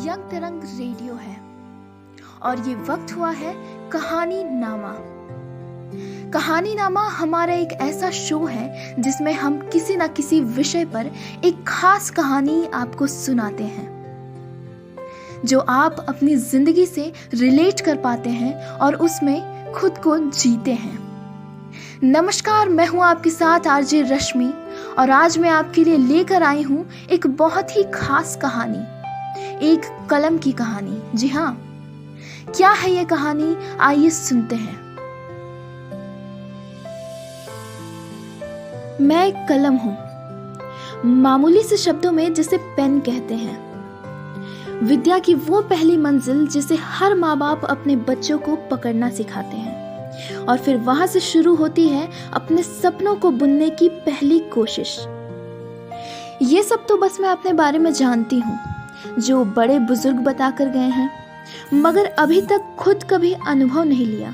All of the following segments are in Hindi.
यंग तरंग रेडियो है और ये वक्त हुआ है कहानी नामा। कहानी नामा हमारा एक ऐसा शो है जिसमें हम किसी न किसी विषय पर एक खास कहानी आपको सुनाते हैं जो आप अपनी जिंदगी से रिलेट कर पाते हैं और उसमें खुद को जीते हैं। नमस्कार, मैं हूं आपके साथ आरजे रश्मि और आज मैं आपके लिए लेकर आई हूं एक बहुत ही खास कहानी, एक कलम की कहानी। जी हाँ, क्या है ये कहानी, आइए सुनते हैं। मैं एक कलम हूं, मामूली से शब्दों में जिसे पेन कहते हैं। विद्या की वो पहली मंजिल जिसे हर माँ बाप अपने बच्चों को पकड़ना सिखाते हैं और फिर वहां से शुरू होती है अपने सपनों को बुनने की पहली कोशिश। ये सब तो बस मैं अपने बारे में जानती हूँ, जो बड़े बुजुर्ग बता कर गए हैं, मगर अभी तक खुद कभी अनुभव नहीं लिया,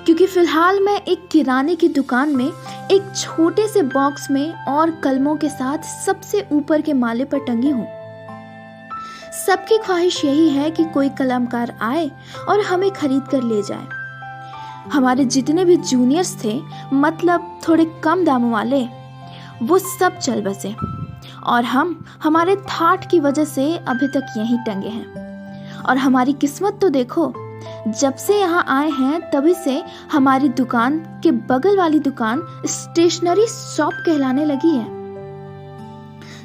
क्योंकि फिलहाल मैं एक किराने की दुकान में एक छोटे से बॉक्स में और कलमों के साथ सबसे ऊपर के माले पर टंगी हूँ। सबकी ख्वाहिश यही है कि कोई कलमकार आए और हमें खरीद कर ले जाए। हमारे जितने भी जूनियर्स थे, मतलब थोड़े कम दामों वाले, वो सब चल बसे और हम हमारे ठाठ की वजह से अभी तक यहीं टंगे हैं। और हमारी किस्मत तो देखो, जब से यहाँ आए हैं तभी से हमारी दुकान के बगल वाली दुकान स्टेशनरी शॉप कहलाने लगी है,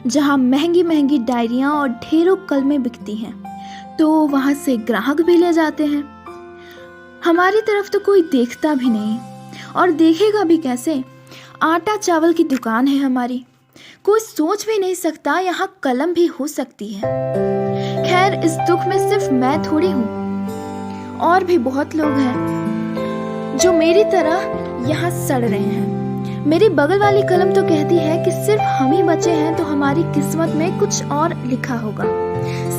जहाँ महंगी महंगी डायरियाँ और ढेरों कलमें बिकती हैं, तो वहाँ से ग्राहक भी ले जाते हैं। हमारी तरफ तो कोई देखता भी नहीं, और देखेगा भी कैसे। आटा चावल की दुकान है हमारी, कोई सोच भी नहीं सकता यहाँ कलम भी हो सकती है। खैर, इस दुख में सिर्फ मैं थोड़ी हूँ, और भी बहुत लोग हैं जो मेरी तरह यहाँ सड़ रहे हैं। मेरी बगल वाली कलम तो कहती है कि सिर्फ हम ही बचे हैं तो हमारी किस्मत में कुछ और लिखा होगा।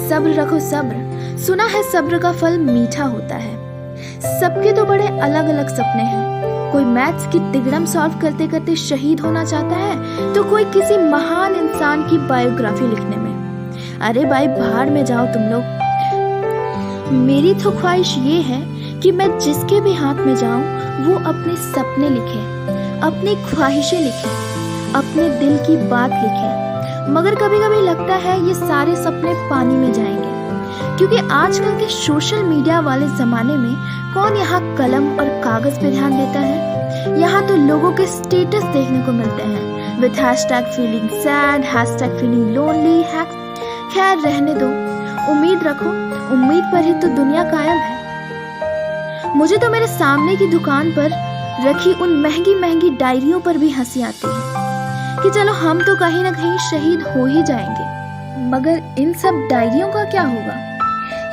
सब्र रखो सब्र, सुना है सब्र का फल मीठा होता है। सबके तो बड़े अलग अलग सपने हैं। कोई मैथ्स की तिगड़म सॉल्व करते करते शहीद होना चाहता है, तो कोई किसी महान इंसान की बायोग्राफी लिखने में। अरे भाई, बाहर में जाओ तुम लोग। मेरी तो ख्वाहिश ये है कि मैं जिसके भी हाथ में जाऊं वो अपने सपने लिखे, अपनी ख्वाहिशें लिखे, अपने दिल की बात लिखे। मगर कभी कभी लगता है ये सारे सपने पानी में जाएंगे, क्योंकि आजकल के सोशल मीडिया वाले जमाने में कौन यहाँ कलम और कागज पे ध्यान देता है। यहाँ तो लोगों के स्टेटस देखने को मिलते हैं with hashtag feeling sad, hashtag feeling lonely. खैर, रहने दो, उम्मीद रखो, उम्मीद पर ही तो दुनिया कायम है। मुझे तो मेरे सामने की दुकान पर रखी उन महंगी महंगी डायरियों पर भी हंसी आती है कि चलो हम तो कहीं ना कहीं शहीद हो ही जाएंगे, मगर इन सब डायरियों का क्या होगा।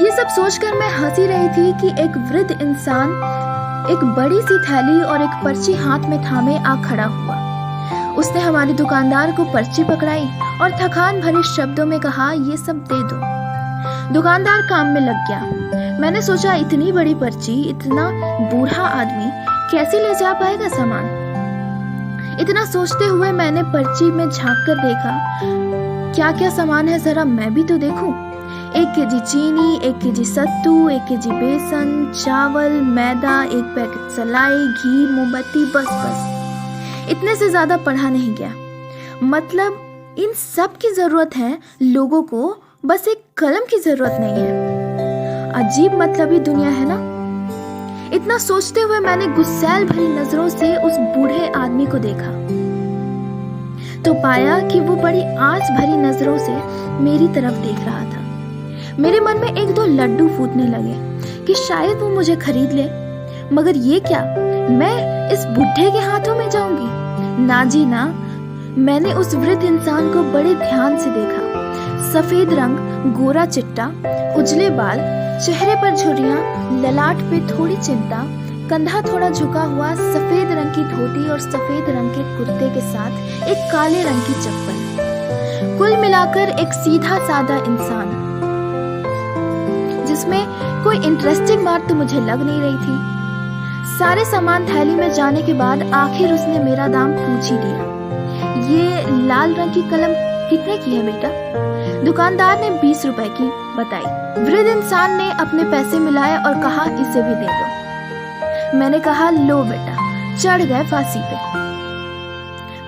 ये सब सोचकर मैं हंसी रही थी कि एक वृद्ध इंसान एक बड़ी सी थैली और एक पर्ची हाथ में थामे आ खड़ा हुआ। उसने हमारे दुकानदार को पर्ची पकड़ाई और थकान भरे शब्दों में कहा, ये सब दे दो। दुकानदार काम में लग गया। मैंने सोचा, इतनी बड़ी पर्ची, इतना बूढ़ा आदमी कैसे ले जा पाएगा सामान। इतना सोचते हुए मैंने पर्ची में झांक कर देखा, क्या क्या सामान है जरा मैं भी तो देखूं। 1 केजी चीनी, 1 केजी सत्तू, 1 केजी बेसन, चावल, मैदा, 1 पैकेट सलाई, घी, मोमबत्ती, बस। इतने से ज्यादा पढ़ा नहीं गया। मतलब इन सब की जरूरत है लोगों को, बस एक कलम की जरूरत नहीं है। अजीब मतलबी दुनिया है ना। इतना सोचते हुए मैंने गुस्सैल भरी नजरों से उस बूढ़े आदमी को देखा, तो पाया कि वो बड़ी आस भरी नजरों से मेरी तरफ देख रहा था। मेरे मन में 1-2 लड्डू फूटने लगे कि शायद वो मुझे खरीद ले, मगर ये क्या, मैं इस बुढ़े के हाथों में जाऊंगी? ना जी ना। मैंने उस वृद्ध इंसान को बड़े ध्यान से देखा। सफेद रंग, गोरा चिट्टा, उजले बाल, चेहरे पर झुर्रियां, ललाट पे थोड़ी चिंता, कंधा थोड़ा झुका हुआ, सफेद रंग की धोती और सफेद रंग के कुर्ते के साथ एक काले रंग की चप्पल। कुल मिलाकर एक सीधा साधा इंसान, जिसमें कोई इंटरेस्टिंग बात तो मुझे लग नहीं रही थी। सारे सामान थैली में जाने के बाद आखिर उसने मेरा दाम पूछ ही दिया। ये लाल रंग की कलम कितने की है बेटा? दुकानदार ने 20 रुपए की बताई। वृद्ध इंसान ने अपने पैसे मिलाए और कहा, इसे भी दे दो। मैंने कहा, लो बेटा। चढ़ गए फांसी पे।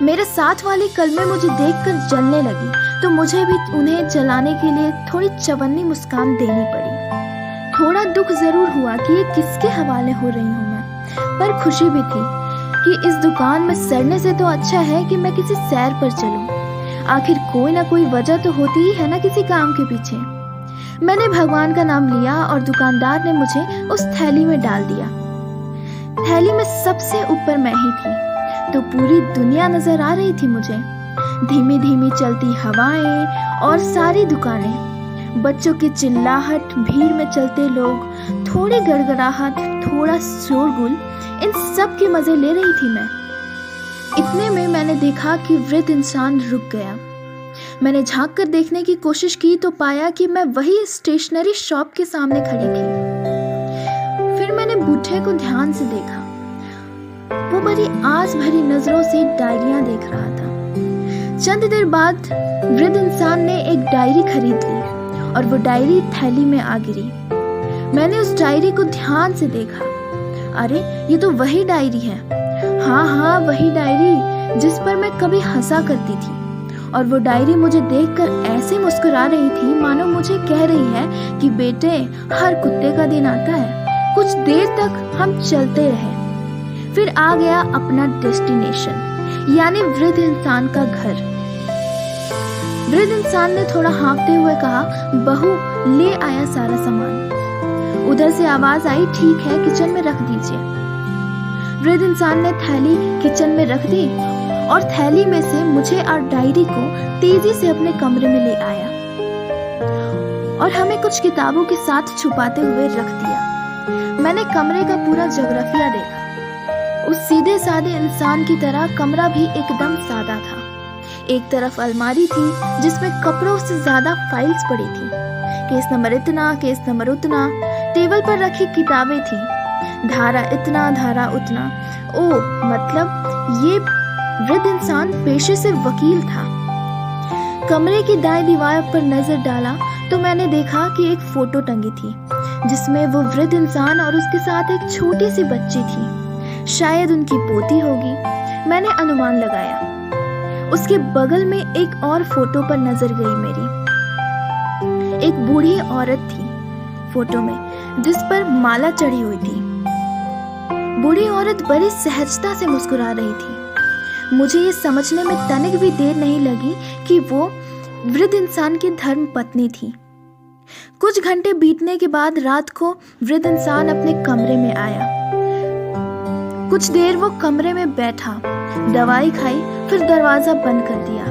मेरे साथ वाली कलमे मुझे देखकर जलने लगी, तो मुझे भी उन्हें जलाने के लिए थोड़ी चवन्नी मुस्कान देनी पड़ी। थोड़ा दुख जरूर हुआ कि ये किसके हवाले हो रही हूँ मैं, पर खुशी भी थी कि इस दुकान में सड़ने से तो अच्छा है कि मैं किसी सैर पर चलूं। आखिर कोई ना कोई वजह तो होती ही है ना किसी काम के पीछे। मैंने भगवान का नाम लिया और दुकानदार ने मुझे उस थैली में डाल दिया। थैली में सबसे ऊपर मैं ही थी, तो पूरी दुनिया नजर आ रही थी मुझे। धीमी धीमी चलती हवाएं और सारी दुकानें, बच्चों की चिल्लाहट, भीड़ में चलते लोग, थोड़ी गड़गड़ाहट, थोड़ा शोरगुल, इन सब के मजे ले रही थी मैं। इतने में मैंने देखा कि वृद्ध इंसान रुक गया। मैंने झांक कर देखने की कोशिश की तो पाया कि मैं वही स्टेशनरी शॉप के सामने खड़ी थी। फिर मैंने बूढ़े को ध्यान से देखा। वो बड़ी आस भरी नजरों से डायरियां देख रहा था। चंद देर बाद वृद्ध इंसान ने एक डायरी खरीद ली और वो डायरी थैली में आ गिरी। मैंने उस डायरी को ध्यान से देखा। अरे, ये तो वही डायरी है। हाँ, वही डायरी जिस पर मैं कभी हंसा करती थी। और वो डायरी मुझे देखकर ऐसे मुस्कुरा रही थी मानो मुझे कह रही है कि बेटे, हर कुत्ते का दिन आता है। कुछ देर तक हम चलते रहे। फिर आ गया अपना डेस्टिनेशन, यानी वृद्ध इंसान का घर। वृद्ध इंसान ने थोड़ा हाँफते हुए कहा, बहू ले आया सारा सामान। उधर से आवाज आई, ठीक है, किचन में रख दीजिए। वृद्ध इंसान ने थैली किचन में रख दी और थैली में से मुझे और डायरी को तेजी से अपने कमरे में ले आया और हमें कुछ किताबों के साथ छुपाते हुए रख दिया। मैंने कमरे का पूरा जोग्राफिया देखा। उस सीधे साधे इंसान की तरह कमरा भी एकदम सादा था। एक तरफ अलमारी थी जिसमें कपड़ों से ज्यादा फाइल्स पड़ी थी। केस नंबर इतना, केस नंबर उतना। टेबल पर रखी किताबें थी, धारा इतना, धारा उतना। ओ, मतलब ये वृद्ध इंसान पेशे से वकील था। कमरे की दाएं दीवार पर नजर डाला तो मैंने देखा कि एक फोटो टंगी थी जिसमें वो वृद्ध इंसान और उसके साथ एक छोटी सी बच्ची थी, शायद उनकी पोती होगी, मैंने अनुमान लगाया। उसके बगल में एक और फोटो पर नजर गई मेरी। एक बूढ़ी औरत थी फोटो में जिस पर माला चढ़ी हुई थी। बूढ़ी औरत बड़ी सहजता से मुस्कुरा रही थी। मुझे ये समझने में तनिक भी देर नहीं लगी कि वो वृद्ध इंसान की धर्म पत्नी थी। कुछ घंटे बीतने के बाद रात को वृद्ध इंसान अपने कमरे में आया। कुछ देर वो कमरे में बैठा, दवाई खाई, फिर दरवाजा बंद कर दिया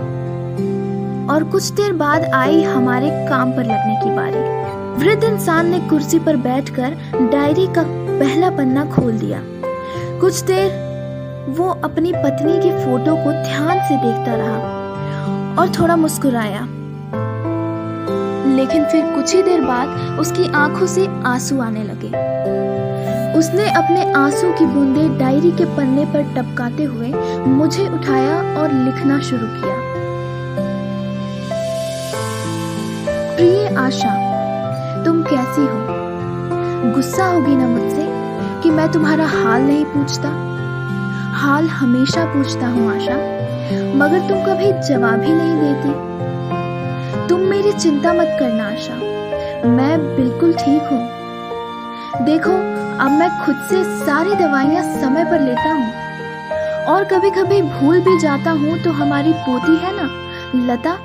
और कुछ देर बाद आई हमारे काम पर लगने की बारी। वृद्ध इंसान ने कुर्सी पर बैठकर डायरी का पहला पन्ना खोल दिया। कुछ देर वो अपनी पत्नी की फोटो को ध्यान से देखता रहा और थोड़ा मुस्कुराया, लेकिन फिर कुछ ही देर बाद उसकी आंखों से आंसू आने लगे। उसने अपने आंसू की बूंदें डायरी के पन्ने पर टपकाते हुए मुझे उठाया और लिखना शुरू किया। प्रिय आशा, तुम कैसी हो? गुस्सा होगी ना मुझसे कि मैं तुम्हारा हाल नहीं पूछता? हाल हमेशा पूछता हूँ आशा, मगर तुम कभी जवाब ही नहीं देती। तुम मेरी चिंता मत करना आशा, मैं बिल्कुल ठीक हूँ। देखो, अब मैं खुद से सारी दवाइयाँ समय पर लेता हूँ और कभी कभी भूल भी जाता हूँ तो हमारी पोती है ना लता,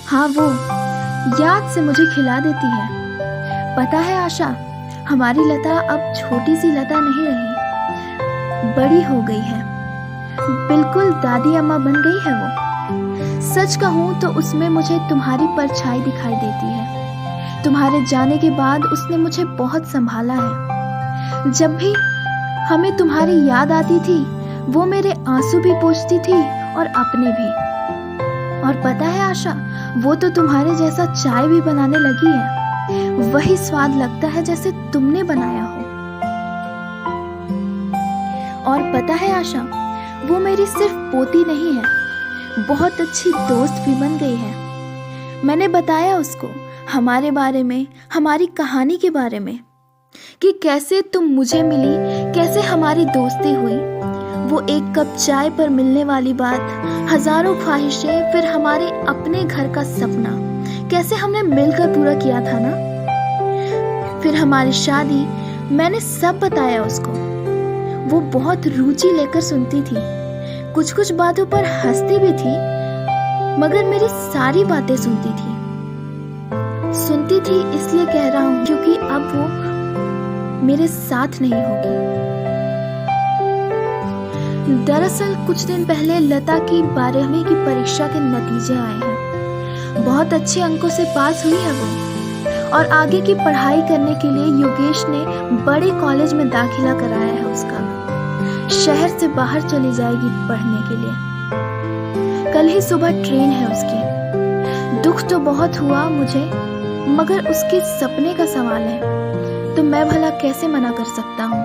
हाँ वो याद से मुझे खिला देती है। पता है आशा, हमारी लता अब छोटी सी लता नहीं रही, बड़ी हो गई है, बिल्कुल दादी अम्मा बन गई है वो। सच कहूँ तो उसमें मुझे तुम्हारी परछाई दिखाई देती है। तुम्हारे जाने के बाद उसने मुझे बहुत संभाला है। जब भी हमें तुम्हारी याद आती थी वो मेरे आंसू भी पोंछती थी और अपने भी। और पता है आशा, वो तो तुम्हारे जैसा चाय भी बनाने लगी है, वही स्वाद लगता है जैसे तुमने बनाया हो। और पता है आशा, वो मेरी सिर्फ पोती नहीं है, बहुत अच्छी दोस्त भी बन गई है। मैंने बताया उसको हमारे बारे में, हमारी कहानी के बारे में, कि कैसे तुम मुझे मिली, कैसे हमारी दोस्ती हुई। वो एक कप चाय पर मिलने वाली बात, हजारों ख्वाहिशें, फिर हमारे अपने घर का सपना कैसे हमने मिलकर पूरा किया था ना। फिर हमारी शादी, मैंने सब बताया उसको। वो बहुत रुचि लेकर सुनती थी, कुछ कुछ बातों पर हंसती भी थी, मगर मेरी सारी बातें सुनती थी। सुनती थी इसलिए कह रहा हूँ क्योंकि अब वो मेरे साथ नहीं होगी। दरअसल कुछ दिन पहले लता की 12वीं की परीक्षा के नतीजे आए हैं। बहुत अच्छे अंकों से पास हुई है वो, और आगे की पढ़ाई करने के लिए योगेश ने बड़े कॉलेज में दाखिला कराया है उसका। शहर से बाहर चली जाएगी पढ़ने के लिए। कल ही सुबह ट्रेन है उसकी। दुख तो बहुत हुआ मुझे, मगर उसके सपने का सवाल है तो मैं भला कैसे मना कर सकता हूँ।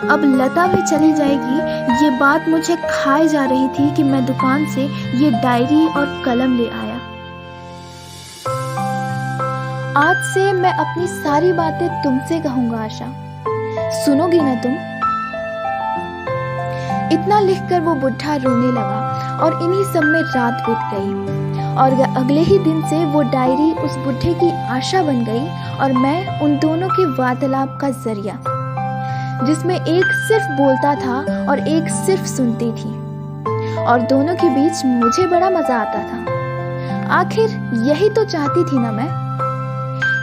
अब लता भी चली जाएगी, ये बात मुझे खाए जा रही थी कि मैं दुकान से ये डायरी और कलम ले आया। आज से मैं अपनी सारी बातें तुमसे कहूंगा आशा, सुनोगी ना तुम? इतना लिखकर वो बुढ़ा रोने लगा और इन्हीं सब में रात बीत गई। और अगले ही दिन से वो डायरी उस बुढ़े की आशा बन गई और मैं उन दोनों के वार्तालाप का जरिया, जिसमें एक सिर्फ बोलता था और एक सिर्फ सुनती थी, और दोनों के बीच मुझे बड़ा मजा आता था। आखिर यही तो चाहती थी ना मैं,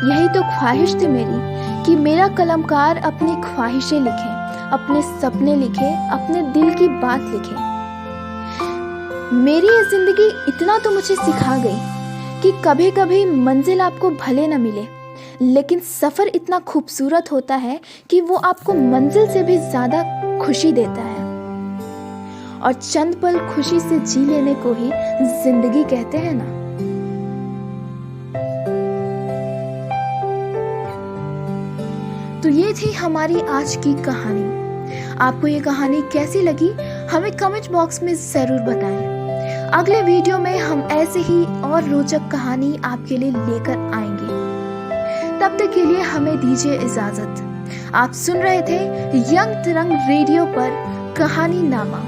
यही तो ख्वाहिश थी मेरी कि मेरा कलमकार अपनी ख्वाहिशें लिखे, अपने सपने लिखे, अपने दिल की बात लिखे। मेरी ये जिंदगी इतना तो मुझे सिखा गई कि कभी कभी मंजिल आपको भले न मिले, लेकिन सफर इतना खूबसूरत होता है कि वो आपको मंजिल से भी ज्यादा खुशी देता है। और चंद पल खुशी से जी लेने को ही जिंदगी कहते हैं ना। तो ये थी हमारी आज की कहानी। आपको ये कहानी कैसी लगी हमें कमेंट बॉक्स में जरूर बताएं। अगले वीडियो में हम ऐसे ही और रोचक कहानी आपके लिए लेकर आएंगे। तब तक के लिए हमें दीजिए इजाजत। आप सुन रहे थे यंग तरंग रेडियो पर कहानी नामा।